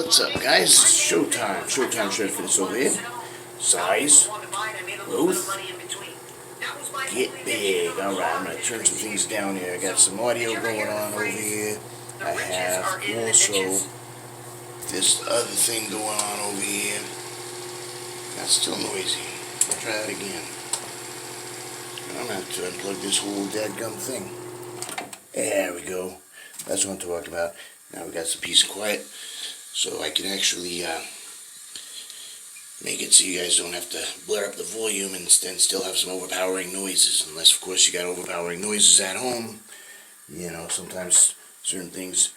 What's up, guys? Showtime. Showtime Shred Fitness over here. Size, growth, get big. Alright, I'm going to turn some things down here. I got some audio going on over here. I have also this other thing going on over here. That's still noisy. I'll try that again. I'm going to have to unplug this whole dadgum thing. There we go. That's what I'm talking about. Now we got some peace and quiet, so I can actually make it so you guys don't have to blare up the volume and then still have some overpowering noises. Unless, of course, you got overpowering noises at home. You know, sometimes certain things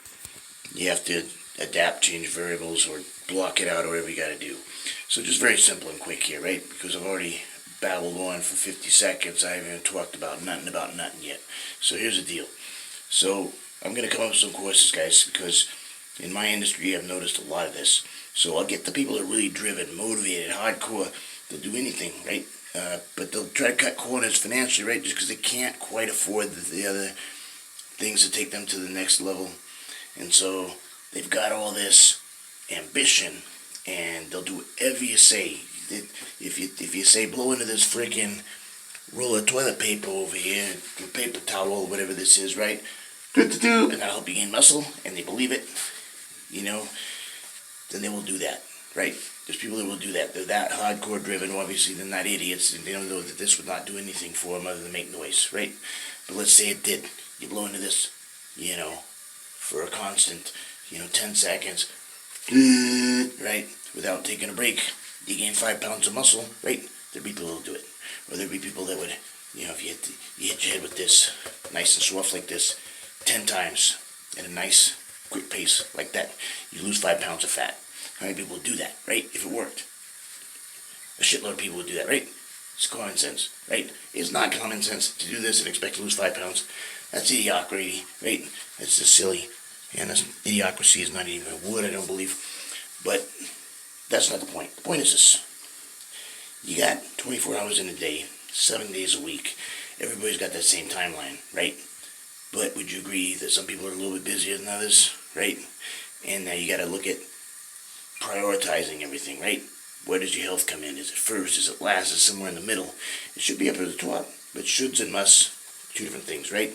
you have to adapt, change variables, or block it out, or whatever you got to do. So just very simple and quick here, right? Because I've already babbled on for 50 seconds. I haven't even talked about nothing yet. So here's the deal. So I'm going to come up with some courses, guys, because in my industry I've noticed a lot of this. So I'll get the people that are really driven, motivated, hardcore. They'll do anything, right? But they'll try to cut corners financially, right? Just because they can't quite afford the other things to take them to the next level. And so they've got all this ambition, and they'll do whatever you say. If you say blow into this freaking roll of toilet paper over here, paper towel, whatever this is, right? And that'll help you gain muscle, and they believe it, you know, then they will do that, right? There's people that will do that. They're that hardcore driven. Obviously, they're not idiots, and they don't know that this would not do anything for them other than make noise, right? But let's say it did. You blow into this, you know, for a constant, 10 seconds, right, without taking a break. You gain 5 pounds of muscle, right? There'd be people who'll do it. Or there'd be people that would, if you hit your head with this, nice and soft like this, 10 times at a nice, quick pace like that, you lose 5 pounds of fat. How many people would do that, right? If it worked. A shitload of people would do that, right? It's common sense, right? It's not common sense to do this and expect to lose 5 pounds. That's idiocracy, right? That's just silly. And idiocracy is not even a word, I don't believe. But that's not the point. The point is this. You got 24 hours in a day, 7 days a week. Everybody's got that same timeline, right? But would you agree that some people are a little bit busier than others, right? And now you got to look at prioritizing everything, right? Where does your health come in? Is it first? Is it last? Is it somewhere in the middle? It should be up at the top. But shoulds and musts, two different things, right?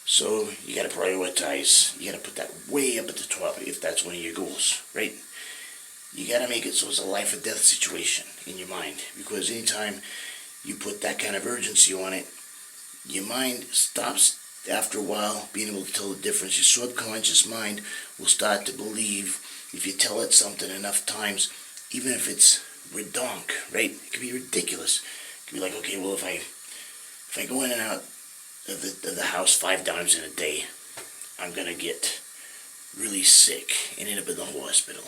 So you got to prioritize. You got to put that way up at the top if that's one of your goals, right? You got to make it so it's a life or death situation in your mind. Because anytime you put that kind of urgency on it, your mind stops after a while being able to tell the difference. Your subconscious mind will start to believe, if you tell it something enough times, even if it's redonk, right? It can be ridiculous. It can be like, okay, well, if I go in and out of the house 5 times in a day, I'm going to get really sick and end up in the hospital.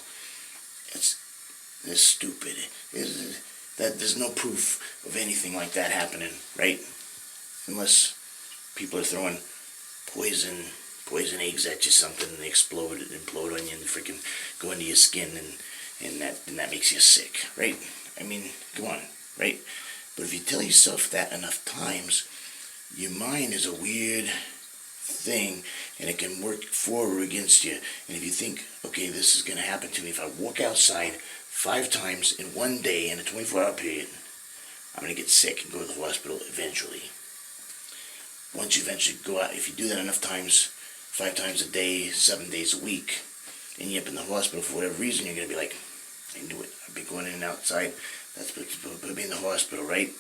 It's stupid. There's no proof of anything like that happening, right? Unless people are throwing poison eggs at you, something, and they implode on you and freaking go into your skin, and that makes you sick, right? I mean, come on, right? But if you tell yourself that enough times, your mind is a weird thing, and it can work for or against you. And if you think, okay, this is going to happen to me, if I walk outside 5 times in one day in a 24-hour period, I'm going to get sick and go to the hospital eventually. Once you eventually go out, if you do that enough times, 5 times a day, 7 days a week, and you're up in the hospital for whatever reason, you're going to be like, I knew it. I've been going in and outside. That's put me in the hospital, right?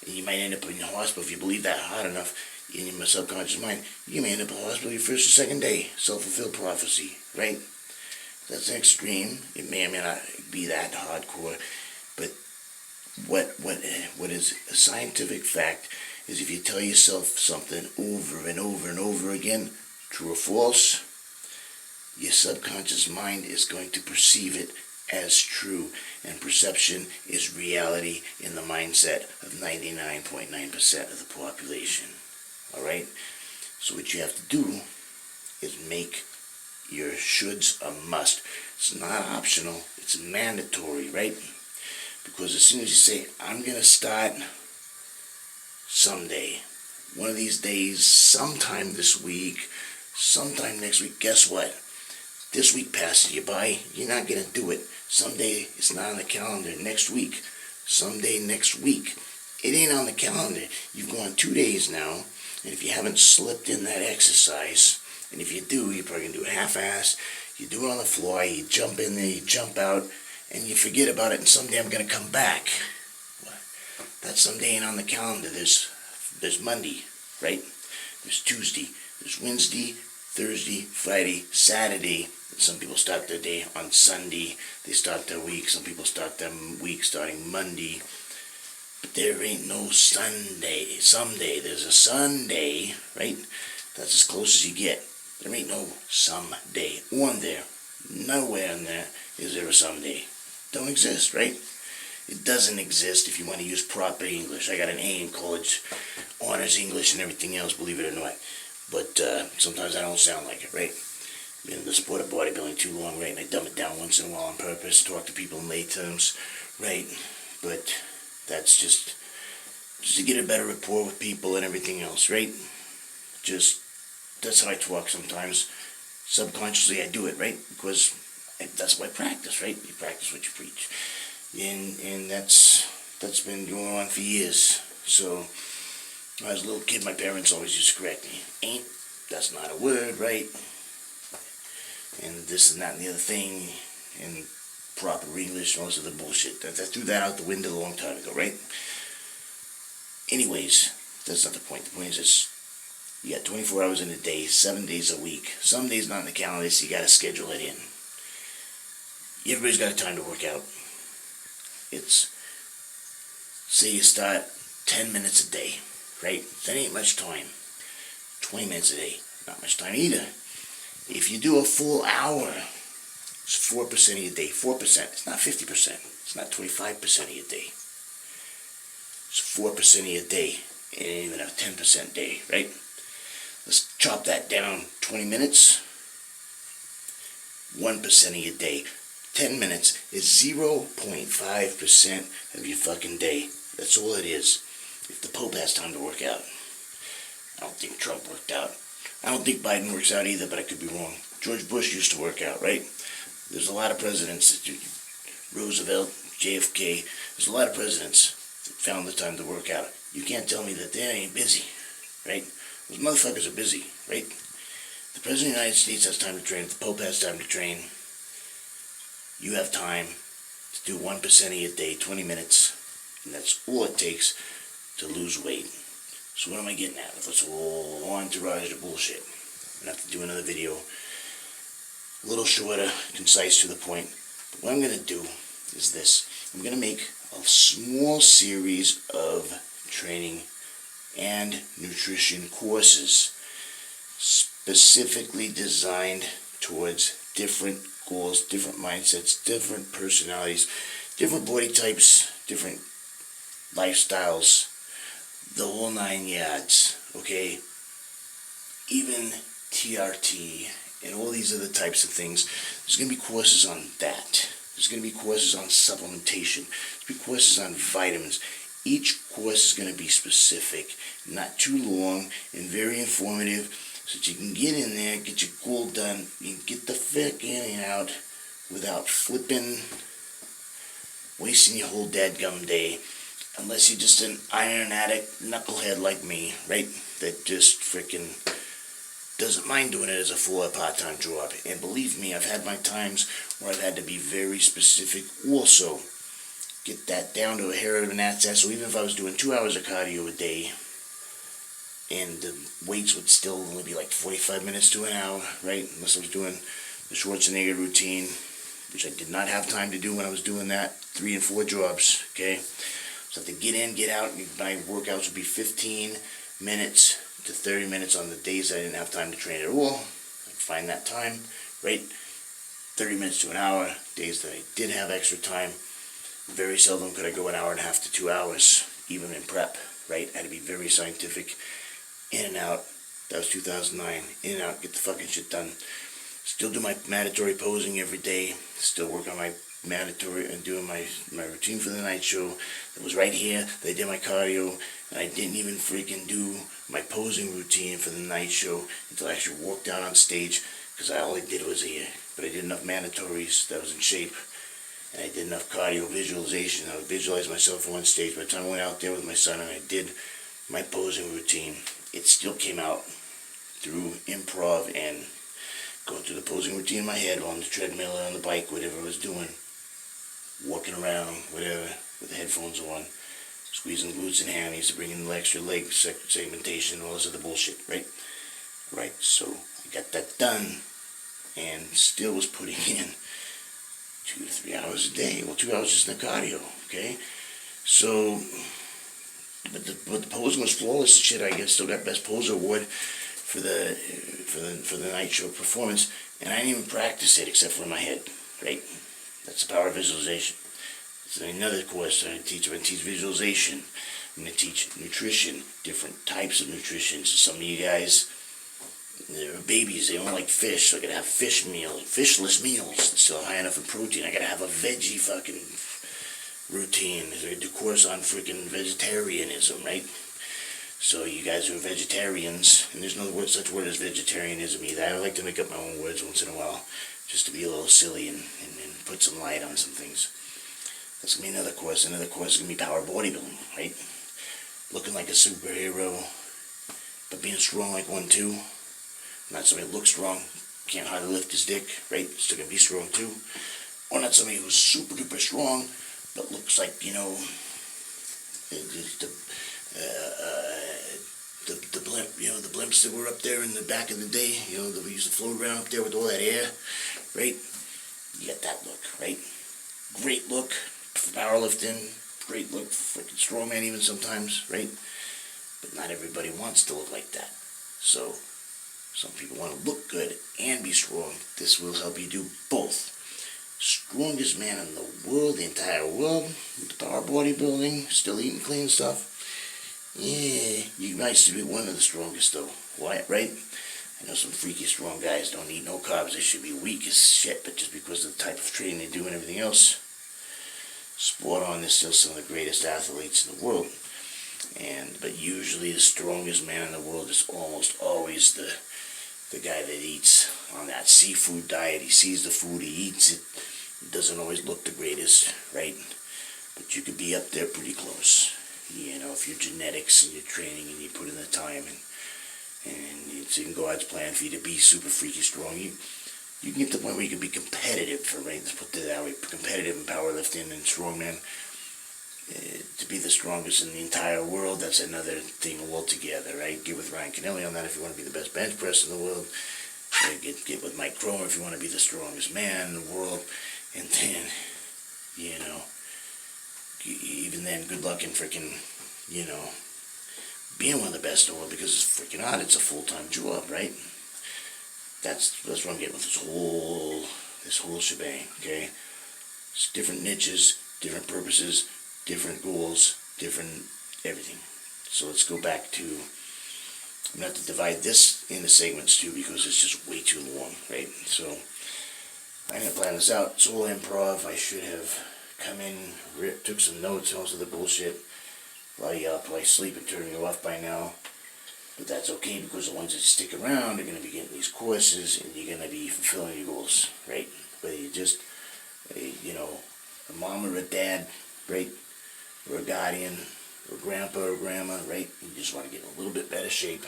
And you might end up in the hospital if you believe that hard enough in your subconscious mind. You may end up in the hospital your first or second day. Self-fulfilled prophecy, right? That's an extreme. It may or may not be that hardcore. But what is a scientific fact is, if you tell yourself something over and over and over again, true or false, your subconscious mind is going to perceive it as true, and perception is reality in the mindset of 99.9% of the population. Alright? So what you have to do is make your shoulds a must. It's not optional, it's mandatory, right? Because as soon as you say, I'm going to start someday, one of these days, sometime this week, sometime next week, guess what? This week passes you by, you're not going to do it. Someday it's not on the calendar. Next week, someday next week. It ain't on the calendar. You've gone 2 days now, and if you haven't slipped in that exercise, and if you do, you're probably going to do it half-assed. You do it on the floor, you jump in there, you jump out, and you forget about it, and someday I'm going to come back. That someday ain't on the calendar. There's Monday, right? There's Tuesday, there's Wednesday, Thursday, Friday, Saturday. Some people start their day on Sunday. They start their week. Some people start their week starting Monday. But there ain't no Sunday. Someday. There's a Sunday, right? That's as close as you get. There ain't no someday on there. Nowhere in there is there a someday. Don't exist, right? It doesn't exist if you want to use proper English. I got an A in college, honors English and everything else, believe it or not. But sometimes I don't sound like it, right? Been in the sport of bodybuilding too long, right? And I dumb it down once in a while on purpose, talk to people in lay terms, right? But that's just to get a better rapport with people and everything else, right? That's how I talk sometimes. Subconsciously I do it, right? Because that's what I practice, right? You practice what you preach. And that's been going on for years. So when I was a little kid, my parents always used to correct me. Ain't, that's not a word, right? And this and that and the other thing, and proper English, most of the bullshit. I threw that out the window a long time ago, right? Anyways, that's not the point. The point is this. You got 24 hours in a day, 7 days a week. Some days not in the calendar, so you got to schedule it in. Everybody's got a time to work out. It's, say you start 10 minutes a day, right? That ain't much time. 20 minutes a day, not much time either. If you do a full hour, it's 4% of your day. 4%. It's not 50%. It's not 25% of your day. It's 4% of your day. It ain't even a 10% day, right? Let's chop that down. 20 minutes, 1% of your day. 10 minutes is 0.5% of your fucking day. That's all it is. If the Pope has time to work out. I don't think Trump worked out. I don't think Biden works out either, but I could be wrong. George Bush used to work out, right? There's a lot of presidents, Roosevelt, JFK, there's a lot of presidents that found the time to work out. You can't tell me that they ain't busy, right? Those motherfuckers are busy, right? The President of the United States has time to train. If the Pope has time to train, you have time to do 1% of your day, 20 minutes, and that's all it takes to lose weight. So what am I getting at with this whole entourage of bullshit? I'm going to have to do another video, a little shorter, concise, to the point. But what I'm going to do is this. I'm going to make a small series of training and nutrition courses specifically designed towards different goals, different mindsets, different personalities, different body types, different lifestyles, the whole 9 yards, okay? Even TRT and all these other types of things. There's going to be courses on that. There's going to be courses on supplementation. There's going to be courses on vitamins. Each course is going to be specific, not too long, and very informative, so that you can get in there, get your goal done, you can get the fuck in and out without flipping, wasting your whole dadgum day, unless you're just an iron addict knucklehead like me, right, that just freaking doesn't mind doing it as a full or part-time job. And believe me, I've had my times where I've had to be very specific also. Get that down to a hair of an ass. So even if I was doing 2 hours of cardio a day, and the weights would still only be like 45 minutes to an hour, right? Unless I was doing the Schwarzenegger routine, which I did not have time to do when I was doing that. 3 and 4 jobs, okay? So I have to get in, get out. My workouts would be 15 minutes to 30 minutes on the days I didn't have time to train at all. I'd find that time, right? 30 minutes to an hour. Days that I did have extra time, very seldom could I go an hour and a half to 2 hours, even in prep, right? I had to be very scientific. In and out. That was 2009. In and out, get the fucking shit done. Still do my mandatory posing every day. Still work on my mandatory and doing my routine for the night show. It was right here. They did my cardio, and I didn't even freaking do my posing routine for the night show until I actually walked out on stage, because all I did was here. but I did enough mandatories that I was in shape, and I did enough cardio visualization. I would visualize myself on stage. By the time I went out there with my son and I did my posing routine, it still came out through improv and going through the posing routine in my head on the treadmill or on the bike, whatever I was doing, walking around, whatever, with the headphones on, squeezing glutes and hammies to bring in the extra leg segmentation and all this other bullshit, right? Right, so I got that done and still was putting in 2 to 3 hours a day. Well, 2 hours just in the cardio, okay? So, but the posing was flawless shit. I guess still got Best Poser Award for the night show performance, and I didn't even practice it except for in my head, right? That's the power of visualization. So another course I teach. I'm going to teach visualization. I'm going to teach nutrition, different types of nutrition. So some of you guys, they're babies, they don't like fish, so I gotta have fish meals, fishless meals, still high enough in protein. I gotta have a veggie fucking routine. I do a course on freaking vegetarianism, right? So you guys who are vegetarians, and there's no such word as vegetarianism either. I like to make up my own words once in a while, just to be a little silly and put some light on some things. That's gonna be another course. Another course is gonna be power bodybuilding, right? Looking like a superhero, but being strong like one too. Not somebody who looks strong, can't hardly lift his dick, right? Still gonna be strong too. Or not somebody who's super duper strong, but looks like, you know, the blimp, you know, the blimps that were up there in the back of the day, you know, that we used to float around up there with all that air, right? You got that look, right? Great look for powerlifting, great look for freaking strongman even sometimes, right? But not everybody wants to look like that. So some people want to look good and be strong. This will help you do both. Strongest man in the world, the entire world, with the power bodybuilding, still eating clean stuff. Yeah, you might still be one of the strongest though. Why, right? I know some freaky strong guys don't eat no carbs. They should be weak as shit, but just because of the type of training they do and everything else, sport on is still some of the greatest athletes in the world. But usually the strongest man in the world is almost always the guy that eats on that seafood diet. He sees the food, he eats it. It doesn't always look the greatest, right? But you could be up there pretty close. You know, if your genetics and your training and you put in the time and it's in God's plan for you to be super freaky strong, you can get to the point where you can be competitive, for right? Let's put it that way, competitive in powerlifting and strongman. To be the strongest in the entire world, that's another thing altogether, right? Get with Ryan Kennelly on that if you want to be the best bench press in the world. Get with Mike Cromer if you want to be the strongest man in the world. And then, you know, even then, good luck in freaking, you know, being one of the best in the world, because it's freaking hard. It's a full-time job, right? That's what I'm getting with this whole shebang, okay? It's different niches, different purposes, different goals, different everything. So let's go back to, I'm going to have to divide this into segments too, because it's just way too long, right? So I'm going to plan this out. It's all improv. I should have come in, took some notes, most of the bullshit, while you probably sleep and turning you off by now. But that's okay, because the ones that stick around are going to be getting these courses, and you're going to be fulfilling your goals, right? Whether you're just, you know, a mom or a dad, right? Or a guardian, or grandpa or grandma, right? You just want to get in a little bit better shape.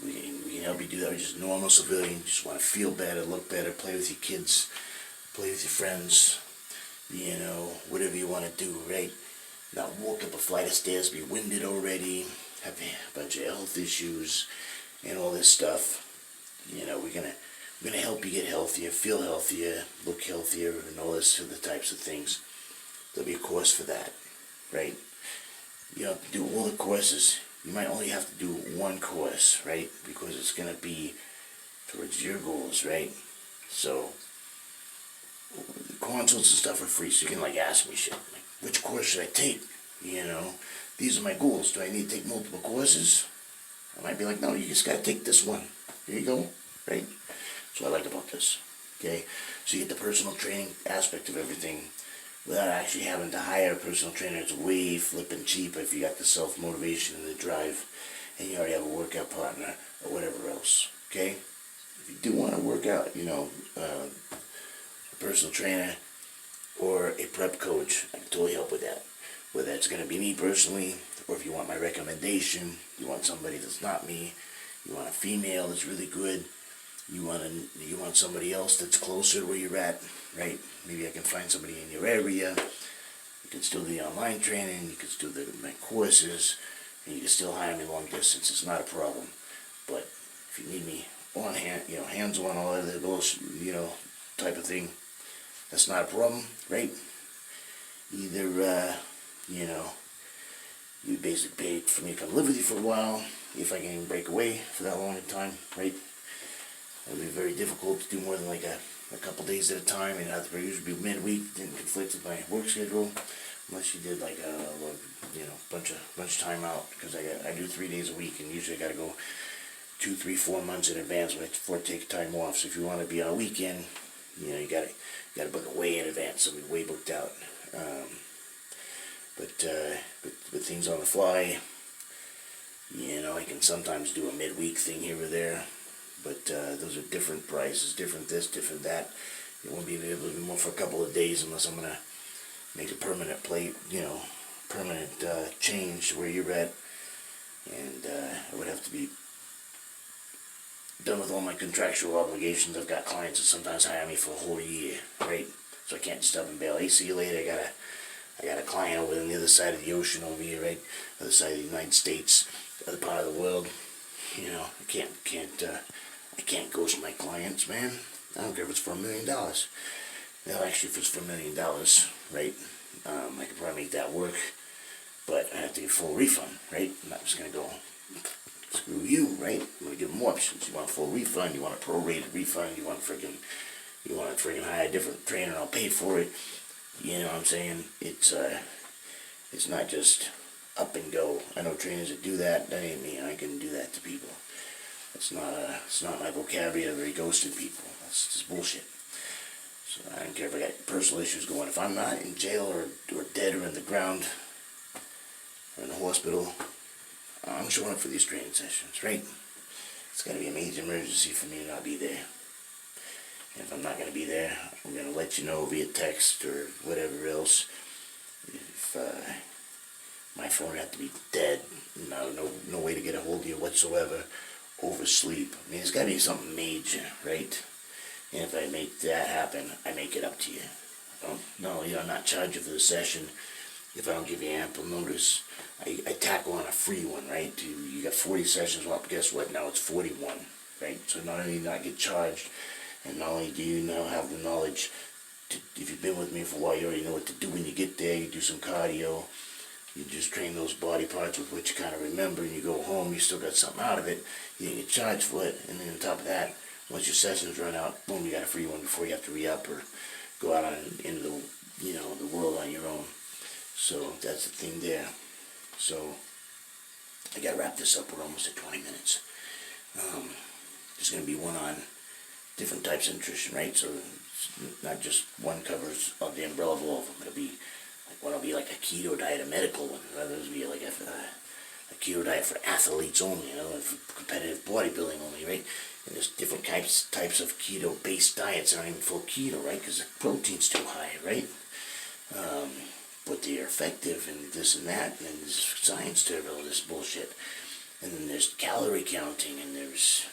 We can help you do that. We're just normal civilian. You just want to feel better, look better, play with your kids, play with your friends, you know, whatever you want to do, right? Not walk up a flight of stairs, be winded already, have a bunch of health issues, and all this stuff. You know, we're gonna help you get healthier, feel healthier, look healthier, and all this other types of things. There'll be a course for that, right? You have to do all the courses. You might only have to do one course, right? Because it's gonna be towards your goals, right? So the consults and stuff are free, so you can like ask me shit, like, which course should I take? You know, these are my goals. Do I need to take multiple courses? I might be like, no, you just gotta take this one. Here you go, right? That's what I like about this, okay? So you get the personal training aspect of everything without actually having to hire a personal trainer. It's way flipping cheap if you got the self-motivation and the drive, and you already have a workout partner or whatever else, okay? if you do want to work out, a personal trainer or a prep coach, I can totally help with that. Whether it's going to be me personally, or if you want my recommendation, you want somebody that's not me, you want a female that's really good, you want somebody else that's closer to where you're at, right? Maybe I can find somebody in your area. You can still do the online training, you can still do my courses, and you can still hire me long distance. It's not a problem. But if you need me on hand, hands-on, all of the bullshit, type of thing, that's not a problem, right? Either, you basically pay for me to come live with you for a while, if I can even break away for that long a time, right? It would be very difficult to do more than like a couple days at a time, and I'd usually be midweek, didn't conflict with my work schedule, unless you did like a bunch of time out, because I do 3 days a week, and usually I gotta go 2, 3, 4 months in advance before I take time off. So if you want to be on a weekend, you gotta book it way in advance, so we're way booked out. But things on the fly, I can sometimes do a midweek thing here or there, but those are different prices, different this, different that. You won't be able to do more for a couple of days unless I'm gonna make a permanent change where you're at, and I would have to be done with all my contractual obligations. I've got clients that sometimes hire me for a whole year, right? So I can't just up and bail. Hey, see you later. I got a client over on the other side of the ocean over here, right? Other side of the United States, other part of the world. I can't ghost my clients, man. I don't care if it's for $1 million. Well, actually, if it's for $1 million, right? I could probably make that work, but I have to get a full refund, right? I'm not just gonna go, screw you, right? I'm gonna give them options. You want a full refund? You want a prorated refund? You want to freaking hire a different trainer and I'll pay for it? You know what I'm saying? It's not just up and go. I know trainers that do that. That ain't me. I can do that to people. It's not my vocabulary ghosting people. That's just bullshit. So I don't care if I got personal issues going. If I'm not in jail or dead or in the ground or in the hospital, I'm showing up for these training sessions, right? It's got to be a major emergency for me to not be there. And if I'm not going to be there, I'm going to let you know via text or whatever else. If my phone had to be dead, no way to get a hold of you whatsoever, oversleep. I mean, it's got to be something major, right? And if I make that happen, I make it up to you. I'm not charging for the session if I don't give you ample notice. I tackle on a free one, right? You got 40 sessions, well, guess what? Now it's 41, right? So not only do I get charged, and not only do you now have the knowledge, if you've been with me for a while, you already know what to do when you get there. You do some cardio, you just train those body parts with what you kind of remember, and you go home, you still got something out of it, you didn't get charged for it, and then on top of that, once your sessions run out, boom, you got a free one before you have to re-up or go out into the world on your own. So that's the thing there. So I gotta wrap this up. We're almost at 20 minutes. There's gonna be one on different types of nutrition, right? So it's not just one covers the umbrella of all of them. It'll be one will be like a keto diet, a medical one. Others will be like a keto diet for athletes only, for competitive bodybuilding only, right? And there's different types of keto-based diets that aren't even full keto, right? Because the protein's too high, right? But they're effective and this and that, and there's science to all this bullshit. And then there's calorie counting, and there's,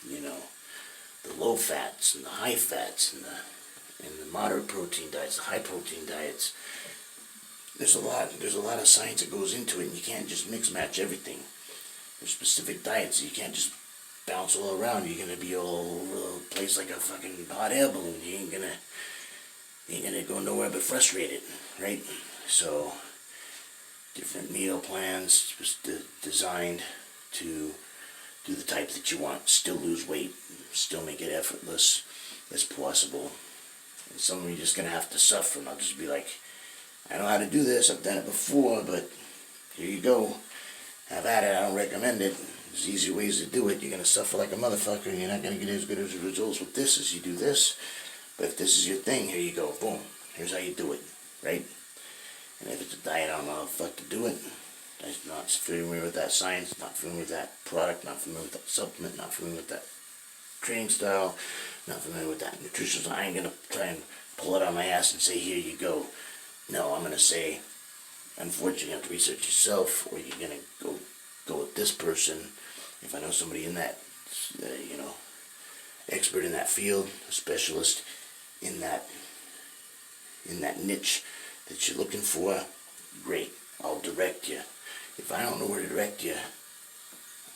the low fats and the high fats and the moderate protein diets, the high protein diets. There's a lot of science that goes into it, and you can't just mix match everything. There's specific diets, you can't just bounce all around. You're gonna be all over the place like a fucking hot air balloon. You ain't gonna go nowhere but frustrated, right? So different meal plans designed to do the type that you want. Still lose weight, still make it effortless as possible. And some of you are just gonna have to suffer, and I'll just be like, I know how to do this, I've done it before, but here you go. Have at it. I don't recommend it. There's easier ways to do it. You're going to suffer like a motherfucker, and you're not going to get as good as results with this as you do this. But if this is your thing, here you go. Boom. Here's how you do it, right? And if it's a diet, I don't know how the fuck to do it. I'm not familiar with that science, not familiar with that product, not familiar with that supplement, not familiar with that training style, not familiar with that nutritional. I ain't gonna try and pull it on my ass and say, here you go. No, I'm gonna say, unfortunately, you have to research yourself, or you're gonna go with this person. If I know somebody in that, expert in that field, a specialist in that niche that you're looking for, great. I'll direct you. If I don't know where to direct you,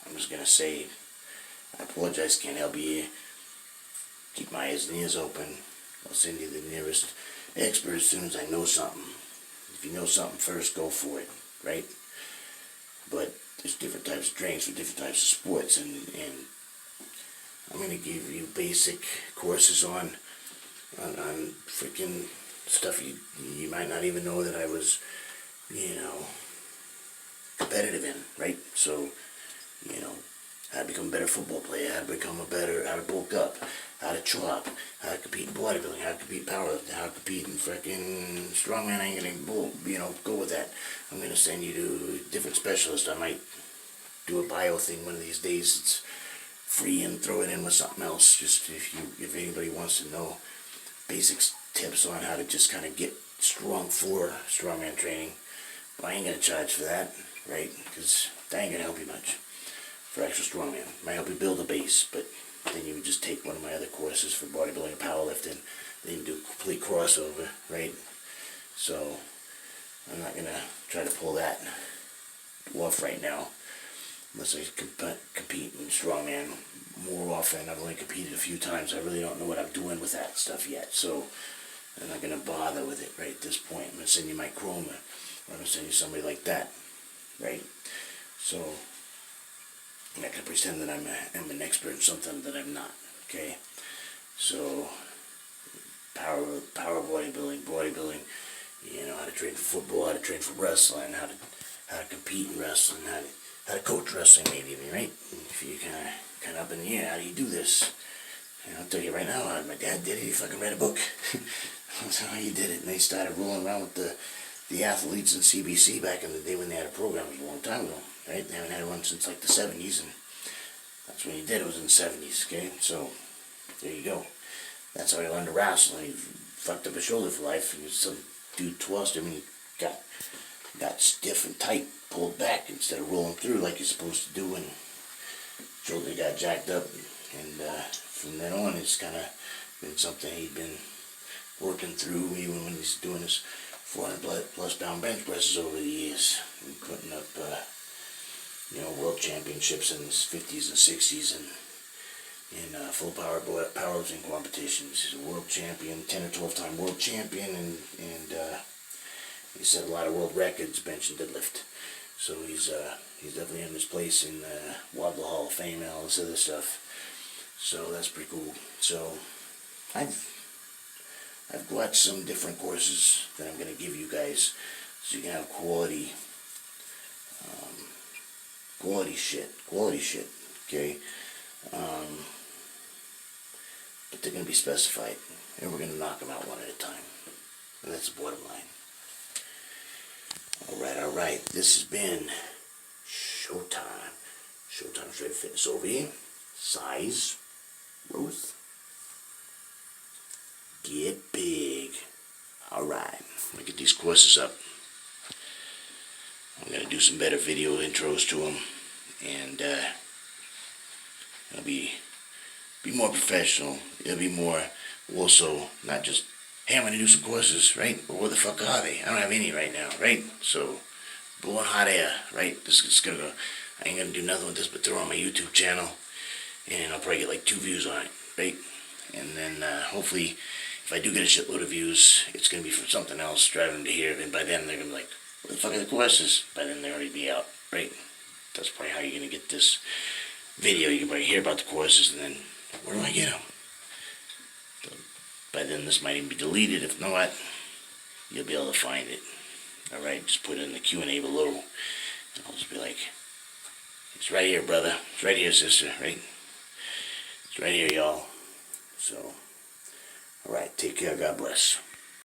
I'm just gonna say, I apologize, can't help you here. Keep my eyes and ears open. I'll send you the nearest expert as soon as I know something. If you know something first, go for it, right? But there's different types of trainings for different types of sports, and I'm going to give you basic courses on freaking stuff you might not even know that I was, competitive in, right? So, how to become a better football player, how to bulk up, how to chop, how to compete in bodybuilding, how to compete in powerlifting, how to compete in freaking strongman. I ain't gonna go with that. I'm gonna send you to different specialists. I might do a bio thing one of these days. It's free, and throw it in with something else. Just if anybody wants to know basic tips on how to just kind of get strong for strongman training. But I ain't gonna charge for that, right? Because that ain't gonna help you much. For actual strongman, might help you build a base, but then you would just take one of my other courses for bodybuilding and powerlifting, then you do a complete crossover, right? So I'm not gonna try to pull that off right now, unless I compete in strongman more often. I've only competed a few times. I really don't know what I'm doing with that stuff yet, so I'm not gonna bother with it right at this point. I'm gonna send you Mike Cromer, or I'm gonna send you somebody like that, right? So I'm not going to pretend that I'm an expert in something that I'm not, okay? So, power bodybuilding, how to train for football, how to train for wrestling, how to compete in wrestling, how to coach wrestling maybe, right? If you kind of up in the air, how do you do this? And I'll tell you right now, my dad did it. He fucking read a book. That's how he did it. And they started rolling around with the athletes in CBC back in the day when they had a program. It was a long time ago. Right? They haven't had one since like the 70s, and that's when he did it, was in the 70s, okay? So, there you go. That's how he learned to wrestle. He fucked up his shoulder for life. He was some dude tossed him, and he got stiff and tight, pulled back instead of rolling through like you're supposed to do, and shoulder got jacked up, and from then on, it's kind of been something he'd been working through, even when he's doing his 400 plus pound bench presses over the years, and putting up world championships in the 50s and 60s, and in full powerlifting competitions. He's a world champion, 10 or 12 time world champion, and he set a lot of world records, bench and deadlift. So he's definitely in his place in Wadlow Hall of Fame and all this other stuff. So that's pretty cool. So I've got some different courses that I'm going to give you guys, so you can have quality shit, okay? But they're going to be specified, and we're going to knock them out one at a time. And that's the bottom line. Alright, this has been Showtime. Showtime Straight Fitness over here. Size, growth, get big. Alright, I'm going to get these courses up. I'm going to do some better video intros to them, and it'll be more professional. It'll be more also not just, hey, I'm going to do some courses, right? But where the fuck are they? I don't have any right now, right? So, blowing hot air, right? This is going to go, I ain't going to do nothing with this but throw on my YouTube channel, and I'll probably get like 2 views on it, right? And then hopefully, if I do get a shitload of views, it's going to be from something else, driving them to here, and by then they're going to be like, where the fuck are the courses? By then they'll already be out, right? That's probably how you're going to get this video. You can probably hear about the courses, and then, where do I get them? So, by then this might even be deleted. If not, you'll be able to find it. Alright, just put it in the Q&A below, and I'll just be like, it's right here, brother. It's right here, sister, right? It's right here, y'all. So, alright, take care. God bless.